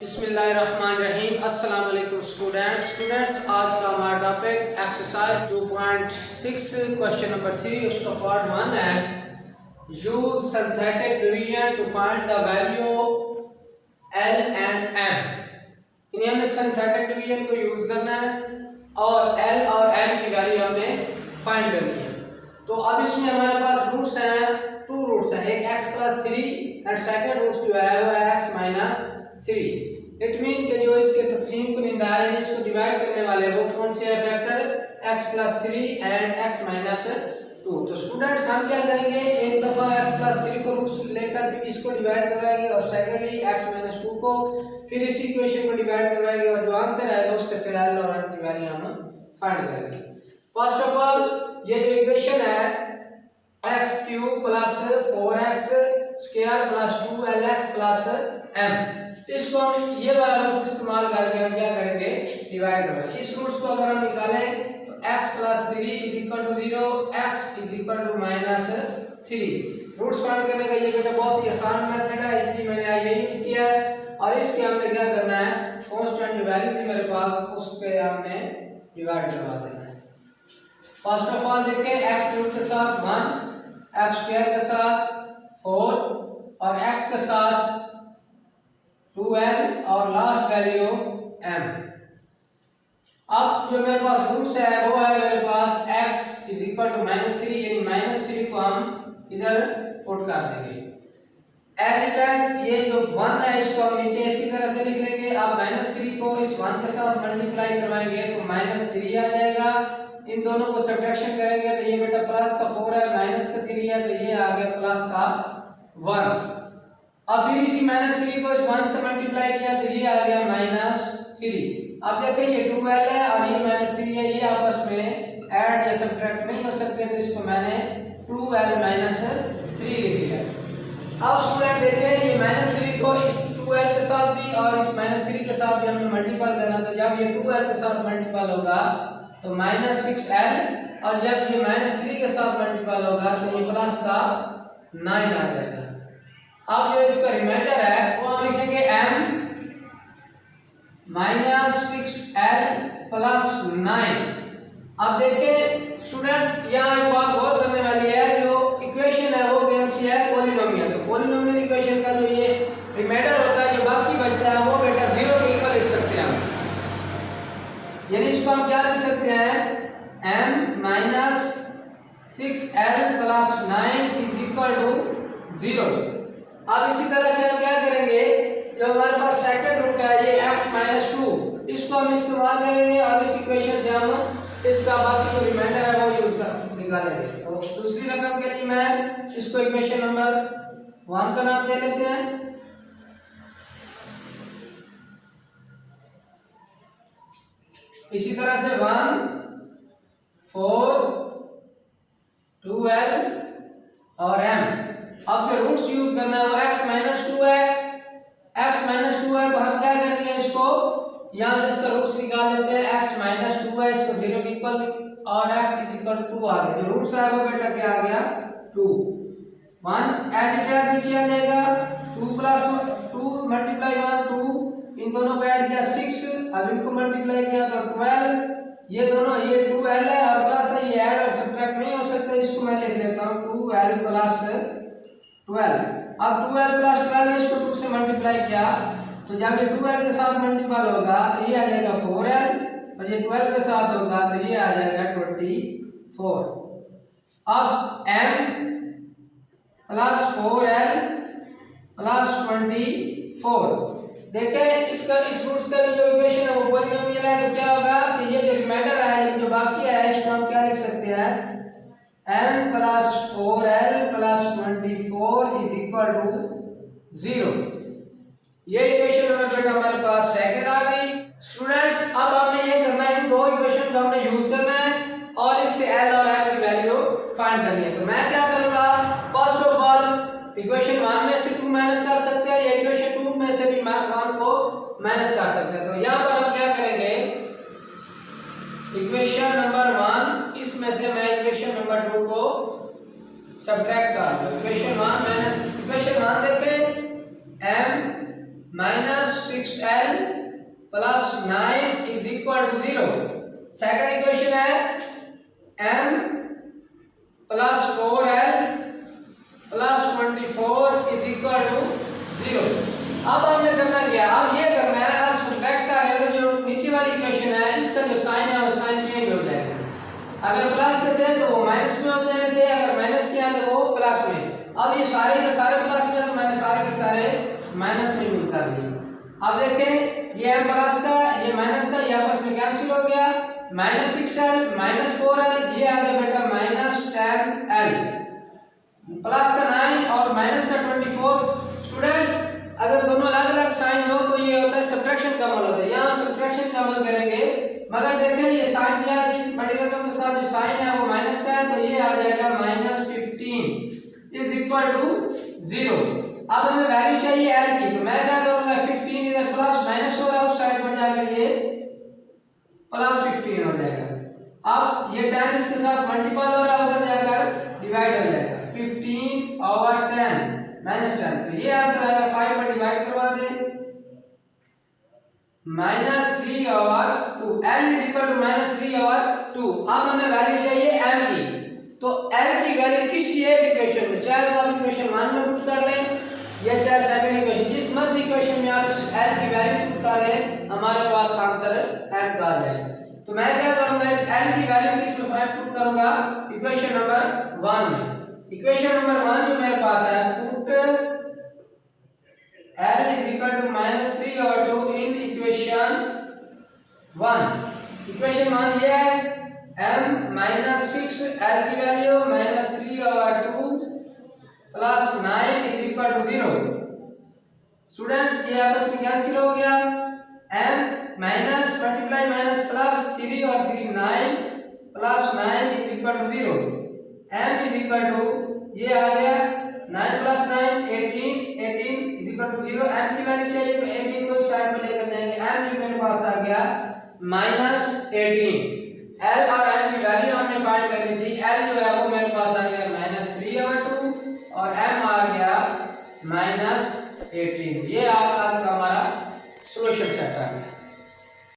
बिस्मिल्लाहिर्रहमानिर्रहीम। अस्सलाम वालेकुम स्टूडेंट्स, आज का हमारा टॉपिक एक्सरसाइज 2.6 क्वेश्चन नंबर 3 उसका पार्ट 1 है use synthetic division to find the value L and M. यानी हमने सिंथेटिक डिवीजन को यूज करना है और एल और एम की वैल्यू हमने फाइंड करनी है। तो अब इसमें हमारे पास रूट्स हैं, टू रूट्स हैं, एक x + 3 एंड सेकंड रूट जो है वो x - 3। इट मीन कि जो इसके तकसीम कुनिंदा है यानी इसको डिवाइड करने वाले वो कौन से है फैक्टर x + 3 एंड x - 2। तो स्टूडेंट्स हम क्या करेंगे, एक दफा x + 3 को रूट्स लेकर इसको डिवाइड करवाएंगे और सेकंडली x - 2 को, फिर इसी इक्वेशन को डिवाइड करवाएंगे और जो आंसर आएगा उससे फिर l और m की वैल्यू हम फाइंड करेंगे। फर्स्ट ऑफ ऑल ये जो इक्वेशन है x³ + 4x² + 2lx + m, इसको हम ये वाला रूट्स इस्तेमाल करके हम क्या करेंगे, डिवाइड करेंगे। इस रूट्स को अगर हम निकालें तो x + 3 = 0, x = -3। रूट्स फाइंड करने का ये बेटा बहुत ही आसान मेथड है, इसलिए मैंने ये यूज किया है। और इसके हमने क्या करना है, कांस्टेंट जो वैल्यू थी मेरे पास उसके हमने डिवाइड करवा देना है। फर्स्ट ऑफ ऑल देखें, x³ के साथ 1, x² के साथ 4 और x के साथ 2l और लास्ट वैल्यू m। अब जो मेरे पास रूट्स है वो है मेरे पास x = -3 यानी -3 को हम इधर पुट कर देंगे। एज ये जो 1 है इसको हम नीचे इसी तरह से लिख लेंगे। अब -3 को इस 1 के साथ मल्टीप्लाई करवाएंगे तो -3 आ जाएगा। इन दोनों को सब्ट्रैक्शन करेंगे तो ये बेटा प्लस का 4 है, माइनस का 3 है, तो ये आ गया प्लस का 1। अब फिर इसी -3 को इस 1 से मल्टीप्लाई किया तो ये आ गया -3। अब देखिए ये 2l है और ये -3 है, ये आपस में ऐड या सब्ट्रैक्ट नहीं हो सकते, तो इसको मैंने 2l - 3 लिख लिया। अब स्टूडेंट देखें, ये -3 को इस 2l के साथ भी और इस -3 के साथ भी हमने मल्टीपल करना, तो जब ये 2l के साथ मल्टीपल होगा तो -6l और जब ये -3 के साथ मल्टीपल होगा तो ये प्लस का 9 आ जाएगा। अब जो इसका रिमाइंडर है वो हम लिखेंगे m -6l + 9। अब देखें स्टूडेंट्स, यहाँ एक बात गौर करने वाली है, जो इक्वेशन है वो कौन सी है, पॉलिनोमियल। तो पॉलिनोमियल इक्वेशन का जो ये रिमाइंडर होता है, जो बाकी बचता है वो बेटा 0 के इक्वल लिख सकते हैं हम। यानी इसको हम क्या लिख सकते हैं, m - 6l + 9 = 0। अब इसी तरह से हम क्या करेंगे, जो हमारे पास सेकंड रूट है ये x - 2, इसको हम इस्तेमाल करेंगे और इस इक्वेशन से हम इसका बाकी जो रिमाइंडर है वो यूज कर निकालेंगे। तो दूसरी रकम के लिए मैं इसको इक्वेशन नंबर 1 का नाम दे लेते हैं। इसी तरह से 1, 4, 2l और m। अब जो रूट्स यूज करना है वो x - 2 है, तो हम क्या करेंगे, इसको यहाँ से इसका रूट्स निकाल लेते हैं। x - 2 है, इसको 0 के इक्वल और x = 2 आ गया। जो रूट्स है वो बेटा क्या आ गया, 2। 1 एज इट इज नीचे आ जाएगा, 2 + 2 × 1 2, इन दोनों को ऐड किया 6, अब इनको मल्टीप्लाई किया तो 12। ये दोनों ये 2l है और प्लस है, ये ऐड और सब्ट्रैक्ट नहीं हो सकता, इसको मैं लिख लेता हूँ 2l + 12। अब 2l + 12 इसको 2 से मल्टीप्लाई किया तो जब ये 2l के साथ मल्टीपल होगा तो ये आ जाएगा 4l और ये 12 के साथ होगा तो ये आ जाएगा 24। अब m + 4l + 24। देखें इसका इस रूट्स का भी जो इक्वेशन है वो पॉलिनोमियल है, तो क्या होगा कि ये जो रिमाइंडर है, जो बाकी है, इसको हम क्या लिख सकते हैं, m + 4l + 24 = 0। ये इक्वेशन नंबर बेटा हमारे पास सेकंड आ गई। स्टूडेंट्स अब हमने ये करना है, इन दो इक्वेशन को हमने यूज करना है और इससे l और m की वैल्यू फाइंड करनी है। तो मैं क्या करूंगा, फर्स्ट ऑफ ऑल इक्वेशन 1 में से 2 माइनस कर सकते हैं या इक्वेशन 2 में से भी 1 को माइनस कर सकते हैं। तो यहाँ पर हम क्या करेंगे, इक्वेशन नंबर 1 इसमें से मैं इक्वेशन नंबर 2 को सब्ट्रैक्ट कर दूं। इक्वेशन 1 देखें m -6l plus 9 is equal to 0। Second equation है m plus 4l plus 24 is equal to 0। अब हमने करना क्या, अब ये करना है, अब सब्ट्रैक्ट कर रहे हो, जो नीचे वाली इक्वेशन है इसका जो साइन है वो साइन चेंज हो जाएगा। अगर प्लस के थे तो वो माइनस में हो जाने थे, अगर माइनस के आते वो प्लस में। अब ये सारे के सारे प्लस में, तो मैंने सारे के सारे माइनस में यूज कर दिए। अब देखें ये m प्लस का ये माइनस का ये आपस में कैंसिल हो गया, -6l -4l ये आ गया बेटा -10l प्लस का 9 और माइनस का 24। स्टूडेंट्स अगर दोनों अलग अलग साइन हो तो ये होता है सब्ट्रैक्शन का अमल होता है, यहाँ सब्ट्रैक्शन का अमल करेंगे। मगर देखें ये साइन क्या चीज बड़ी रकम के साथ जो साइन है वो माइनस का है, तो ये आ जाएगा -15 इज इक्वल टू 0। अब हमें वैल्यू चाहिए l की, तो मैं क्या करूंगा 15 इधर प्लस माइनस हो रहा है उस साइड पर जाकर ये प्लस 15 हो जाएगा। अब ये 10 इसके साथ मल्टीपल हो रहा है, उधर जाकर डिवाइड हो जाएगा 15/10 -10। तो ये आंसर आएगा 5 पर डिवाइड करवा दें -3/2 l इज इक्वल टू -3/2। अब हमें वैल्यू चाहिए m की, तो l की वैल्यू किसी एक इक्वेशन में, चाहे तो आप इक्वेशन 1 में पुट कर लें या चाहे सेकंड इक्वेशन, जिस मर्जी इक्वेशन में आप इस l की वैल्यू पुट कर लें, हमारे पास आंसर m का आ जाएगा। तो मैं क्या करूंगा इस l की वैल्यू किस में पुट करूंगा, इक्वेशन नंबर 1 में। इक्वेशन नंबर 1 जो मेरे पास है, put l is equal to -3/2 in equation 1। Equation 1 ये है m -6l की value -3/2 plus 9 is equal to 0। Students ये आपस में कैंसिल हो गया, m minus multiply minus plus 3 और 3 9 plus 9 is equal to 0। m is equal to ये आ गया 9 plus 9 18 is equal to 0। m की वैल्यू चाहिए तो 18 को साइड में लेकर जाएंगे, m जो मेरे पास आ गया -18। l और m की वैल्यू हमने फाइंड करनी थी, l जो है वो मेरे पास आ गया -3/2 और m आ गया -18। ये आपका हमारा सॉल्यूशन सेट आ गया।